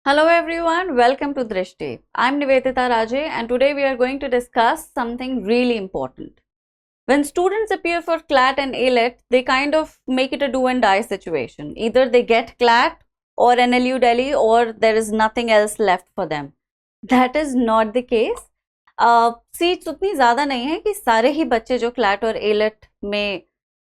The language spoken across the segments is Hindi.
Hello everyone, welcome to Drishti. I'm Nivedita Raje and today we are going to discuss something really important. When students appear for CLAT and ALET, they kind of make it a do and die situation. Either they get CLAT or NLU Delhi or there is nothing else left for them. That is not the case. Seats उतनी ज़्यादा नहीं है कि सारे ही बच्चे जो CLAT और ALET में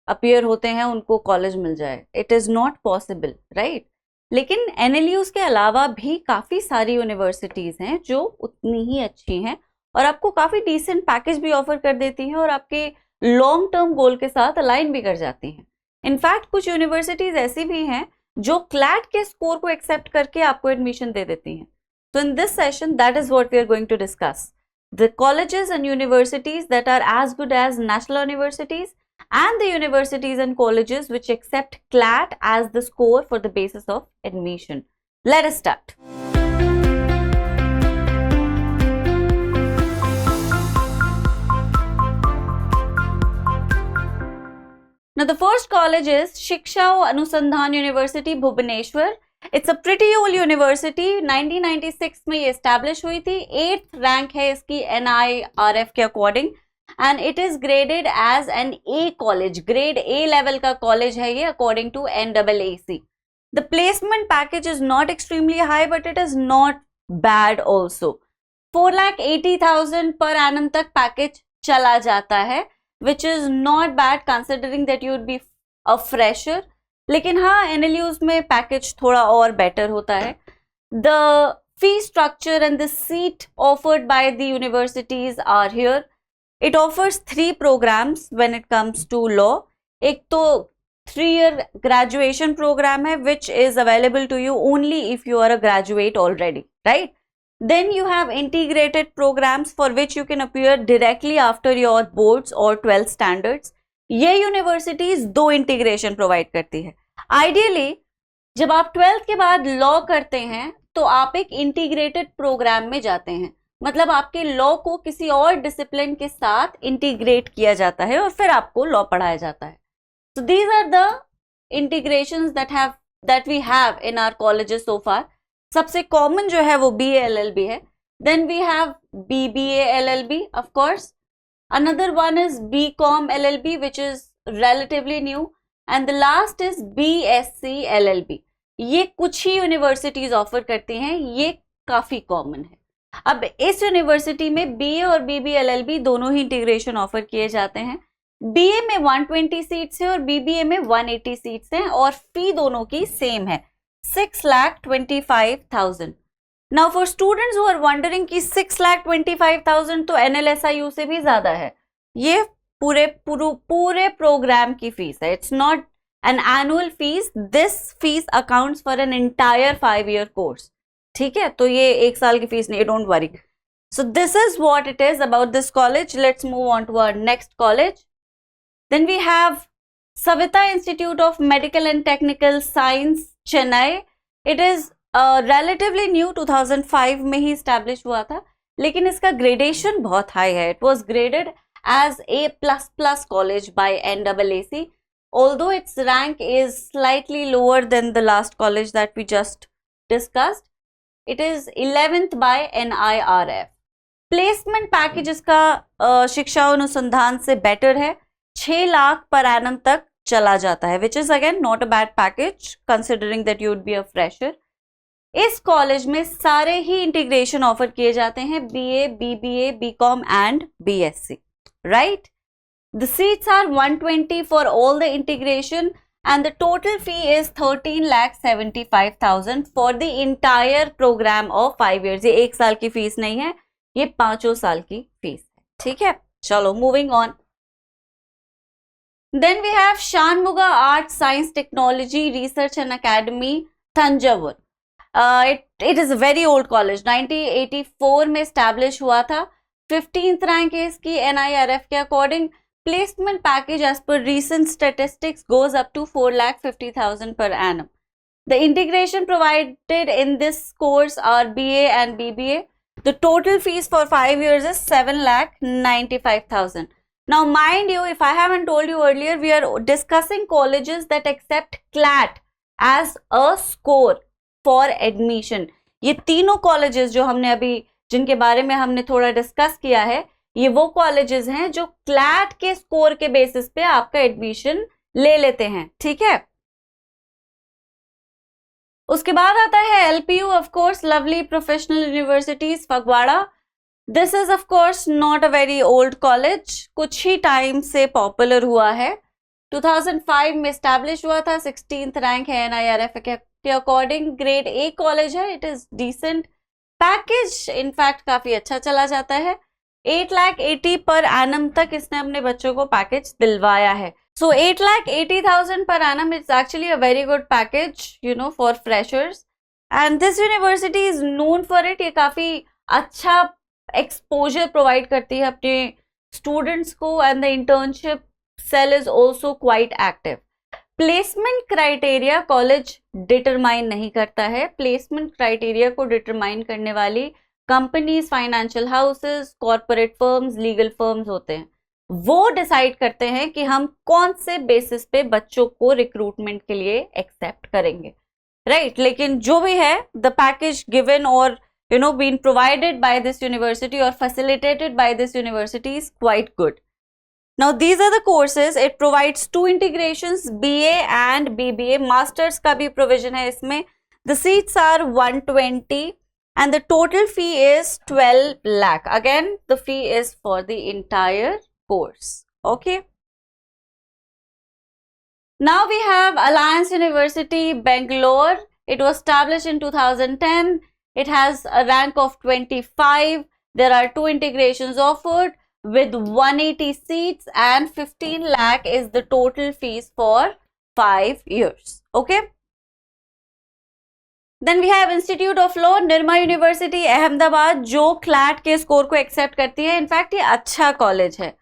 अपीयर होते हैं उनको कॉलेज मिल जाए. It is not possible, right? लेकिन एनएलयूज के अलावा भी काफ़ी सारी यूनिवर्सिटीज़ हैं जो उतनी ही अच्छी हैं और आपको काफ़ी डिसेंट पैकेज भी ऑफर कर देती हैं और आपके लॉन्ग टर्म गोल के साथ अलाइन भी कर जाती हैं. इनफैक्ट कुछ यूनिवर्सिटीज़ ऐसी भी हैं जो क्लैट के स्कोर को एक्सेप्ट करके आपको एडमिशन दे देती हैं. तो in this session that is what we are going to discuss the colleges and universities that are as good as national universities and the universities and colleges which accept CLAT as the score for the basis of admission. Let us start. Now the first college is Shiksha Anusandhan University, Bhubaneswar. It's a pretty old university. 1996 में ये establish हुई थी. 8th rank है इसकी NIRF के according. And it is graded as an A college, grade A level का college है ये according to NAAC. The placement package is not extremely high but it is not bad also. 4,80,000 per annum तक package चला जाता है which is not bad considering that you would be a fresher. लेकिन हाँ NLUs में package थोड़ा और better होता है. The fee structure and the seat offered by the universities are here. It offers 3 programs when it comes to law. एक तो 3-year graduation program है which is available to you only if you are a graduate already, right? Then you have integrated programs for which you can appear directly after your boards or 12th standards. ये universities 2 integration provide करती है. Ideally जब आप 12th के बाद law करते हैं तो आप एक integrated program में जाते हैं. मतलब आपके लॉ को किसी और डिसिप्लिन के साथ इंटीग्रेट किया जाता है और फिर आपको लॉ पढ़ाया जाता है. So these are the integrations that we have in our colleges so far. सबसे कॉमन जो है वो BA LLB है. Then we have BBA LLB of course. Another one is BCom LLB which is relatively new and the last is BSc LLB. ये कुछ ही यूनिवर्सिटीज ऑफर करती हैं, ये काफी कॉमन है. अब इस यूनिवर्सिटी में BA और BB LLB दोनों ही इंटीग्रेशन ऑफर किए जाते हैं. BA में 120 सीट्स है और BBA में 180 सीट्स हैं और फी दोनों की सेम है 6,25,000. Now for students who are wondering कि 6,25,000 तो NLSIU से भी ज्यादा है. ये पूरे प्रोग्राम की फीस है. It's not an annual fee. This fee accounts for an entire 5-year course. ठीक है, तो ये 1 साल की फीस नहीं. Don't worry. So this is what it is about this college. Let's move on to our next college. Then we have Saveetha institute of medical and technical science, Chennai. It is relatively new, 2005 में ही स्टैब्लिश हुआ था, लेकिन इसका ग्रेडेशन बहुत हाई है. It was graded as A++ college by NAAC, although its rank is slightly lower than the last college that we just discussed. It is 11th by NIRF. Placement package इसका शिक्षा अनुसंधान से बेटर है. 6 लाख पर एनम तक चला जाता है which is again not a bad package considering that you would be a fresher. इस कॉलेज में सारे ही इंटीग्रेशन ऑफर किए जाते हैं BA, BBA, BCom and BSc, right? The seats are 120 for all the integration and the total fee is 13,75,000 for the entire program of 5 years. ये 1 साल की फीस नहीं है, ये 5 साल की फीस है. ठीक है, चलो moving on. Then we have Shanmuga Arts, Science, Technology, Research and Academy, Thanjavur. It is a very old college. 1984 में establish हुआ था. 15th rank है इसकी NIRF के according. Placement package as per recent statistics goes up to 4,50,000 per annum. The integration provided in this course are BA and BBA. The total fees for 5 years is 7,95,000. Now mind you, if I haven't told you earlier, we are discussing colleges that accept CLAT as a score for admission. ये तीनों कॉलेजेस जो हमने अभी, जिनके बारे में हमने थोड़ा डिस्कस किया है, ये वो कॉलेजेस हैं जो क्लैट के स्कोर के बेसिस पे आपका एडमिशन ले लेते हैं, ठीक है। उसके बाद आता है LPU, of course lovely professional universities Phagwara. This is of course not a very old college, कुछ ही टाइम से पॉपुलर हुआ है। 2005 में स्टैब्लिश हुआ था, 16th रैंक है NIRF के अकॉर्डिंग। ग्रेड ए कॉलेज है, it is decent. Package in fact काफी अच्छा चला जाता है, 8,80,000 पर एनम तक इसने अपने बच्चों को पैकेज दिलवाया है। So 8,80,000 per annum is actually a very good package, you know, for freshers. And this university is known for it. ये काफी अच्छा exposure provide करती है अपने students को, and the internship cell is also quite active. Placement criteria college determine नहीं करता है. Placement criteria को determine करने वाली companies, financial houses, corporate firms, legal firms होते हैं। वो डिसाइड करते हैं कि हम कौन से बेसिस पे बच्चों को रिक्रूटमेंट के लिए एक्सेप्ट करेंगे, राइट। लेकिन जो भी है, द पैकेज गिवन और you know been provided by this university और facilitated by this university is quite good. Now these are the courses, it provides 2 integrations, BA and BBA। Masters का भी प्रोविजन है इसमें। द सीट्स आर 120 and the total fee is 12 lakh. Again, the fee is for the entire course. Okay. Now we have Alliance University, Bangalore. It was established in 2010. It has a rank of 25. There are 2 integrations offered with 180 seats and 15 lakh is the total fees for 5 years. Okay. Then we have Institute of Law, Nirma University, Ahmedabad, जो क्लैट के स्कोर को एक्सेप्ट करती है। इनफैक्ट ये अच्छा कॉलेज है।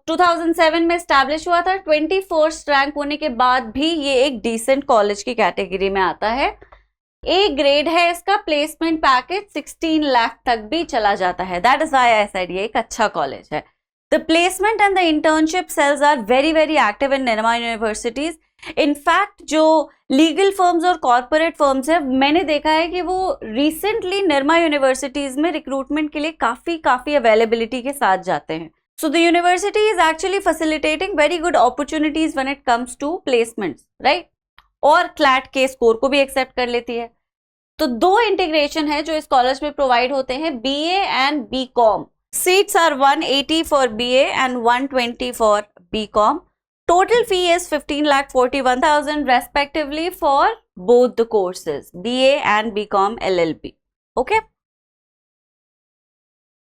2007 में स्टैब्लिश हुआ था। 21st रैंक होने के बाद भी ये एक डिसेंट कॉलेज की कैटेगरी में आता है। ए ग्रेड है इसका। प्लेसमेंट पैकेज 16 लाख तक भी चला जाता है। That is why I said ये एक अच्छा कॉलेज है। The placement and the internship cells are very very active in Nirma universities. In fact जो लीगल फर्म्स और कॉर्पोरेट फर्म्स है, मैंने देखा है कि वो रिसेंटली निर्मा यूनिवर्सिटीज में रिक्रूटमेंट के लिए काफी अवेलेबिलिटी के साथ जाते हैं। So the university is actually facilitating very good opportunities when it comes to placements, right. और क्लैट के स्कोर को भी एक्सेप्ट कर लेती है। तो 2 इंटीग्रेशन है जो इस कॉलेज में प्रोवाइड होते हैं, BA and BCom। Seats are 180 for BA and 120 for BCom। Total fee is 15,41,000 respectively for both the courses, BA and BCom LLB. Okay?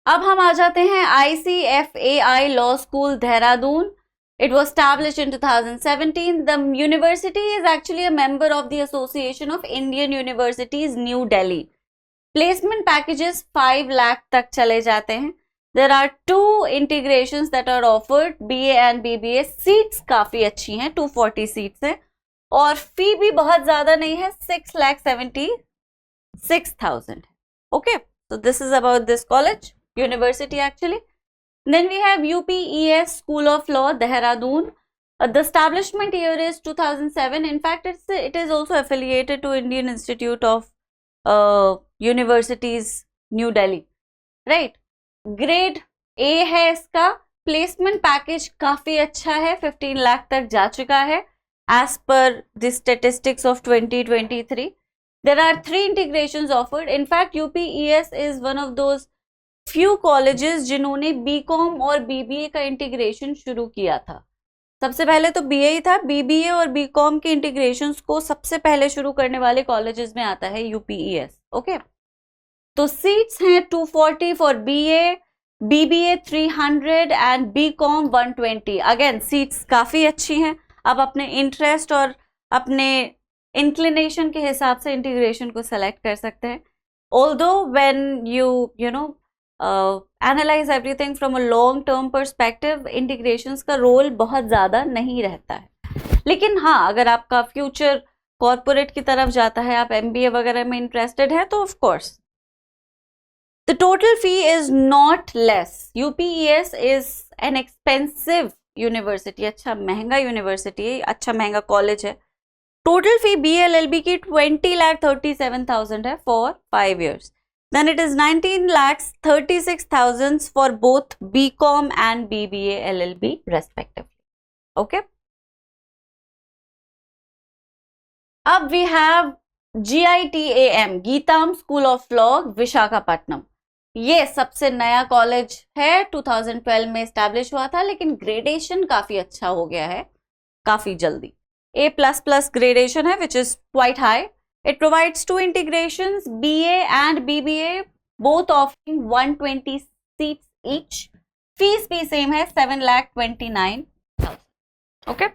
अब हम आ जाते हैं ICFAI Law School, Dehradun. It was established in 2017. The university is actually a member of the Association of Indian Universities, New Delhi. Placement packages 5 lakh तक चले जाते हैं। There are 2 integrations that are offered, BA and BBA. Seats काफी अच्छी हैं, 240 seats हैं और फी भी बहुत ज्यादा नहीं है, 6,76,000। Okay, so this is about this college, university actually. Then we have UPES School of Law, Dehradun. The establishment year is 2007. In fact, it is also affiliated to Indian Institute of Universities, New Delhi, right? Grade A है इसका। प्लेसमेंट पैकेज काफी अच्छा है, 15 लाख तक जा चुका है as per the statistics of 2023। There are 3 integrations offered. In fact UPES is one of those few colleges जिन्होंने BCom और BBA का इंटीग्रेशन शुरू किया था। सबसे पहले तो BA ही था, BBA और BCom के इंटीग्रेशंस को सबसे पहले शुरू करने वाले कॉलेजेस में आता है UPES। ओके, तो सीट्स हैं 240 for BA, BBA 300 and BCom 120। Again seats काफी अच्छी हैं। आप अपने इंटरेस्ट और अपने इंक्लिनेशन के हिसाब से इंटीग्रेशन को सेलेक्ट कर सकते हैं। Although when you know analyse everything from a long term perspective, integrations का रोल बहुत ज्यादा नहीं रहता है। लेकिन हाँ, अगर आपका फ्यूचर कॉर्पोरेट की तरफ जाता है, आप MBA वगैरह में इंटरेस्टेड है, तो of course the total fee is not less. UPES is an expensive university. अच्छा महंगा यूनिवर्सिटी है, अच्छा महंगा कॉलेज है। टोटल फी BA-LLB की 20,37,000 है for 5 years. Then it is 19,36,000 for both BCom and BBA-LLB respectively. Okay. अब we have GITAM, GITAM school of law, Visakhapatnam. ये सबसे नया कॉलेज है, 2012 में एस्टैब्लिश हुआ था, लेकिन ग्रेडेशन काफी अच्छा हो गया है काफी जल्दी. A++ gradation है, which is quite high. It provides 2 integrations, BA and BBA, both offering 120 seats each. Fees भी same है, 7,29,000. Okay.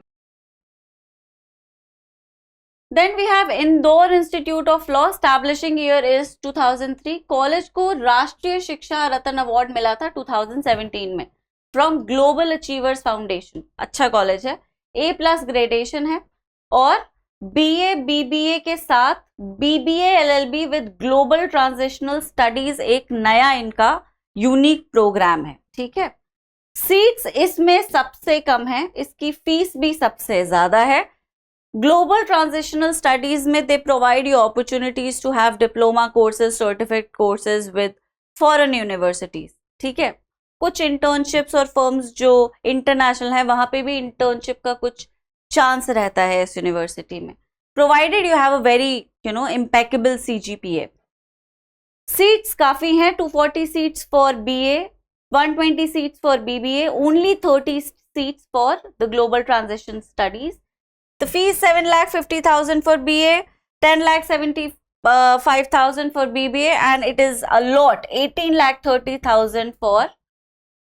Then we have Indore Institute of Law. Establishing year is 2003. College को राष्ट्रीय शिक्षा रत्न अवार्ड मिला था 2017 में फ्रॉम ग्लोबल अचीवर्स फाउंडेशन. अच्छा कॉलेज है, A+ ग्रेडेशन है, और BA BBA के साथ BBA LLB with global transitional studies एक नया इनका यूनिक प्रोग्राम है. ठीक है. सीट्स इसमें सबसे कम है, इसकी फीस भी सबसे ज्यादा है. ग्लोबल ट्रांजिशनल स्टडीज में they provide you opportunities to have diploma courses, certificate courses with foreign universities. ठीक है. कुछ इंटर्नशिप्स और फर्म्स जो इंटरनेशनल है वहां पे भी इंटर्नशिप का कुछ चांस रहता है इस यूनिवर्सिटी में, provided you have a very impeccable CGPA. Seats काफी हैं, 240 seats for BA, 120 seats for BBA, only 30 seats for the global transition studies. The fee is 7,50,000 for BA, 10,75,000 for BBA, and it is a lot, 18,30,000 for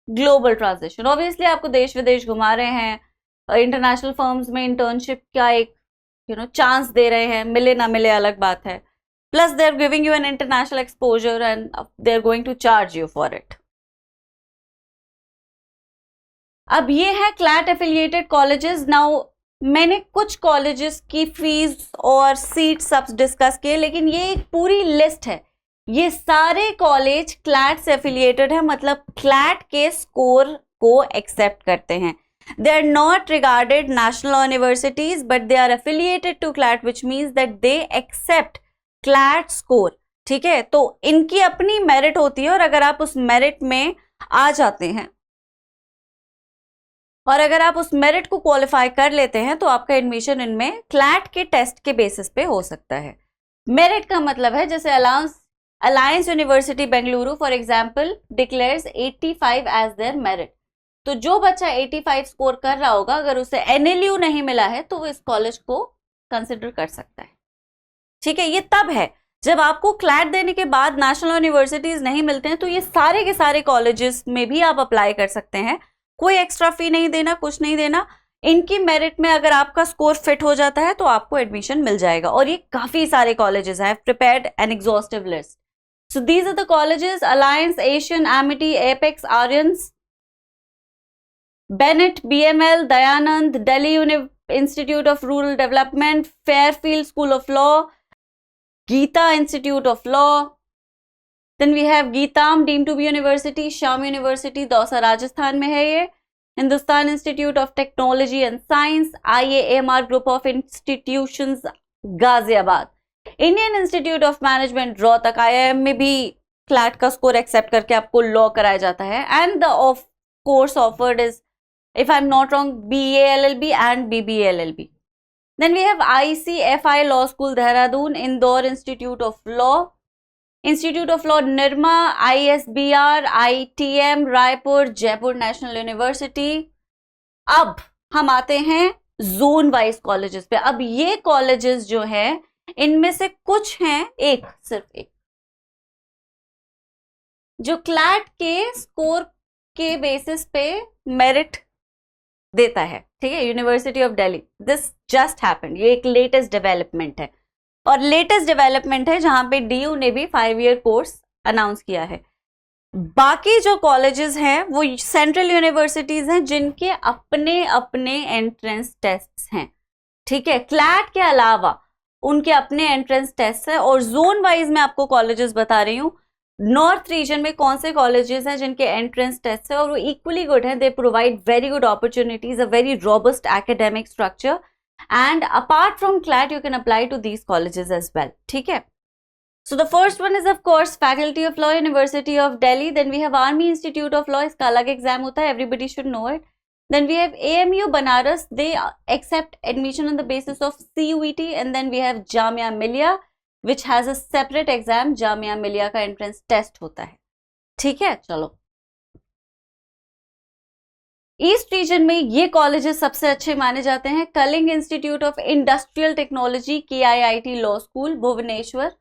global transition. Obviously आपको देश विदेश घुमा रहे हैं, इंटरनेशनल फर्म्स में इंटर्नशिप का एक चांस दे रहे हैं, मिले ना मिले अलग बात है. Plus they are giving you an international exposure and they are going to charge you for it. अब ये है क्लैट एफिलिएटेड कॉलेजेस. नाउ मैंने कुछ कॉलेजेस की फीस और सीट सब डिस्कस किए, लेकिन ये एक पूरी लिस्ट है. ये सारे कॉलेज क्लैट से एफिलिएटेड है, मतलब क्लैट के स्कोर को एक्सेप्ट करते हैं. They are not regarded national universities, but they are affiliated to CLAT, which means that they accept CLAT score. ठीक है. तो इनकी अपनी मेरिट होती है, और अगर आप उस मेरिट में आ जाते हैं और अगर आप उस मेरिट को क्वालिफाई कर लेते हैं तो आपका एडमिशन इनमें क्लैट के टेस्ट के बेसिस पे हो सकता है. मेरिट का मतलब है जैसे Alliance university Bengaluru for example declares 85 as their merit. तो जो बच्चा 85 स्कोर कर रहा होगा, अगर उसे NLU नहीं मिला है तो वो इस कॉलेज को कंसिडर कर सकता है. ठीक है. ये तब है जब आपको क्लैट देने के बाद नेशनल यूनिवर्सिटीज नहीं मिलते हैं, तो ये सारे के सारे कॉलेजेस में भी आप अप्लाई कर सकते हैं. कोई एक्स्ट्रा फी नहीं देना, कुछ नहीं देना. इनकी मेरिट में अगर आपका स्कोर फिट हो जाता है तो आपको एडमिशन मिल जाएगा. और ये काफी सारे कॉलेजेस हैं. Prepared an exhaustive list. So these are the colleges: Alliance, Asian, Amity, Apex, Aryans, Bennett, BML, Dayanand, Delhi Institute of Rural Development, Fairfield School of Law, Geeta Institute of Law. Then we have Geetam deemed to be university, Sham University, Dausa Rajasthan में है ये. Hindustan Institute of Technology and Science, IAMR Group of Institutions, Ghaziabad. Indian Institute of Management, Rohtak. IIM में भी क्लैट का स्कोर एक्सेप्ट करके आपको लॉ कराया जाता है. And the course offered is, if I'm not wrong, BA LLB and BBA LLB. Then we have ICFI Law School, Dehradun, Indore Institute of Law, Institute of Law, Nirma, ISBR, ITM, Raipur, Jaipur National University. अब हम आते हैं जोन वाइज कॉलेजेस पे. अब ये कॉलेजेस जो हैं, इनमें से कुछ हैं, सिर्फ एक जो क्लैट के स्कोर के बेसिस पे मेरिट देता है. ठीक है. University of Delhi. This just happened. ये एक लेटेस्ट डेवलपमेंट है, और लेटेस्ट डेवलपमेंट है जहां पे DU ने भी 5 ईयर कोर्स अनाउंस किया है. बाकी जो कॉलेजेस हैं वो सेंट्रल यूनिवर्सिटीज हैं जिनके अपने अपने एंट्रेंस टेस्ट्स हैं. ठीक है. क्लैट के अलावा उनके अपने एंट्रेंस टेस्ट है. और जोन वाइज मैं आपको कॉलेजेस बता रही हूँ. नॉर्थ रीजन में कौन से कॉलेजेस हैं जिनके एंट्रेंस टेस्ट है और वो इक्वली गुड है. They provide very good opportunities, a very robust academic structure, and apart from CLAT you can apply to these colleges as well. ठीक है. So the first one is of course Faculty of Law, University of Delhi. Then we have Army Institute of Law, इसका अलग एग्जाम होता है, everybody should know it. Then we have AMU Banaras, they accept admission on the basis of CUET. And then we have Jamia Millia which has a separate exam. Jamia Millia का entrance test होता है. ठीक है. चलो, ईस्ट रीजन में ये कॉलेजेस सबसे अच्छे माने जाते हैं. Kalinga institute of industrial technology, KIIT law school, Bhubaneswar.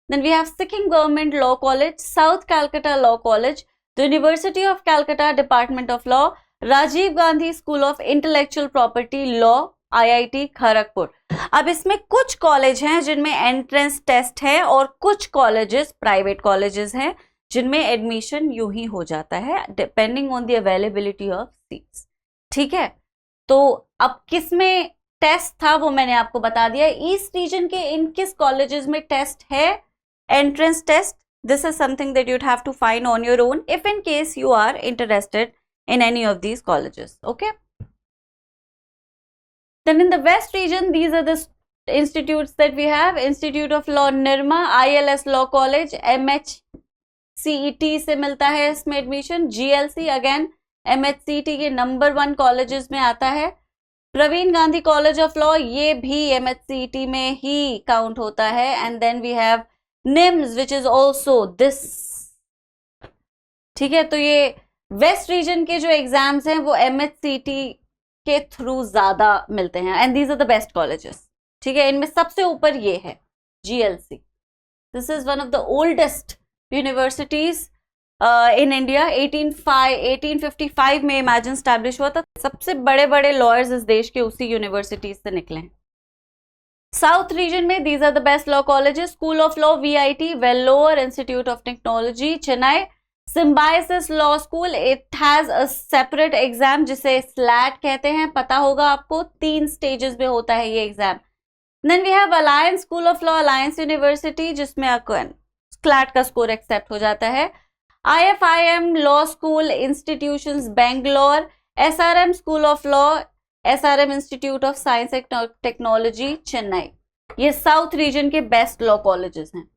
Then we have Sikkim Government Law College, South Calcutta Law College, the University of Calcutta Department of Law, Rajiv Gandhi School of Intellectual Property Law, IIT Kharagpur. अब इसमें कुछ कॉलेज हैं जिनमें एंट्रेंस टेस्ट है और कुछ कॉलेजेस प्राइवेट कॉलेजेस हैं जिनमें एडमिशन यूं ही हो जाता है depending on the availability of seats. ठीक है, तो अब किस में टेस्ट था वो मैंने आपको बता दिया. ईस्ट रीजन के इन किस कॉलेजेस में टेस्ट है entrance test, this is something that you'd have to find on your own if in case you are interested in any of these colleges. Okay, then in the west region these are the institutes that we have. Institute of Law Nirma, ILS Law College, MHCET से मिलता है इसमें एडमिशन. GLC अगेन MHCET के नंबर 1 कॉलेजेस में आता है. Praveen Gandhi college of law, ये भी MHCET में ही काउंट होता है. And then we have NIMS which is also this. ठीक है, तो ये वेस्ट रीजन के जो एग्जाम्स हैं वो MHCET के थ्रू ज्यादा मिलते हैं and these are the best colleges. ठीक है, इनमें सबसे ऊपर ये है GLC. This is one of the oldest universities in India. 1855 में इमेजिन स्टैब्लिश हुआ था. सबसे बड़े बड़े लॉयर्स इस देश के उसी यूनिवर्सिटीज से निकले हैं. साउथ रीजन में these are the best law colleges. School of law VIT, Vellore institute of technology, Chennai. Symbiosis law school, it has a separate exam जिसे SLAT कहते हैं, पता होगा आपको. 3 स्टेजेस में होता है ये exam. Then we have Alliance school of law, Alliance university, जिसमें SLAT का स्कोर एक्सेप्ट हो जाता है. IFIM law school institutions Bangalore. SRM school of law, SRM institute of science and technology, Chennai. ये साउथ रीजन के बेस्ट लॉ कॉलेजेस हैं.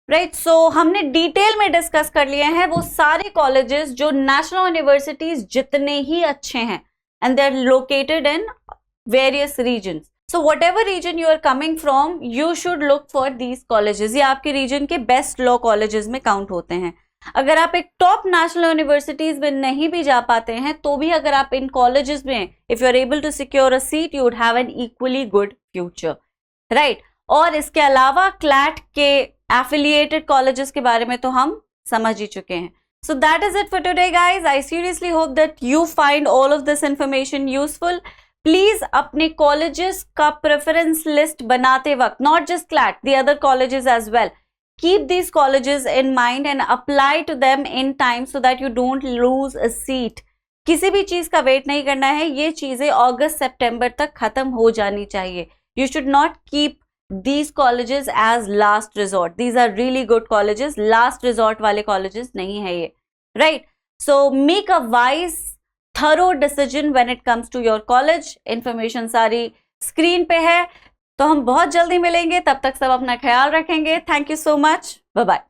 राइट, सो हमने डिटेल में डिस्कस कर लिए हैं वो सारे कॉलेजेस जो नेशनल यूनिवर्सिटीज जितने ही अच्छे हैं and they are located in various regions. So whatever reason you are coming from you should look for these colleges. ये आपके रीजन के बेस्ट लॉ कॉलेजेस में काउंट होते हैं. अगर आप एक टॉप नेशनल यूनिवर्सिटीज में नहीं भी जा पाते हैं तो भी अगर आप इन कॉलेजेस में if you are able to secure a seat you would have an equally good future. Right, और इसके अलावा CLAT के एफिलिएटेड कॉलेजेस के बारे में तो हम समझ ही चुके हैं. So that is it for today guys. I seriously hope that you find all of this information useful. Please अपने कॉलेजेस का प्रेफरेंस लिस्ट बनाते वक्त, not just CLAT, the other colleges as well, keep these colleges in mind and apply to them in time so that you don't lose a seat. किसी भी चीज का वेट नहीं करना है. ये चीजें अगस्त सितंबर तक खत्म हो जानी चाहिए. You should not keep these colleges as last resort. These are really good colleges. Last resort वाले colleges नहीं है ये. Right? So make a wise, thorough decision when it comes to your college. Information सारी स्क्रीन पे है. तो हम बहुत जल्दी मिलेंगे. तब तक सब अपना ख्याल रखेंगे. Thank you so much. Bye bye.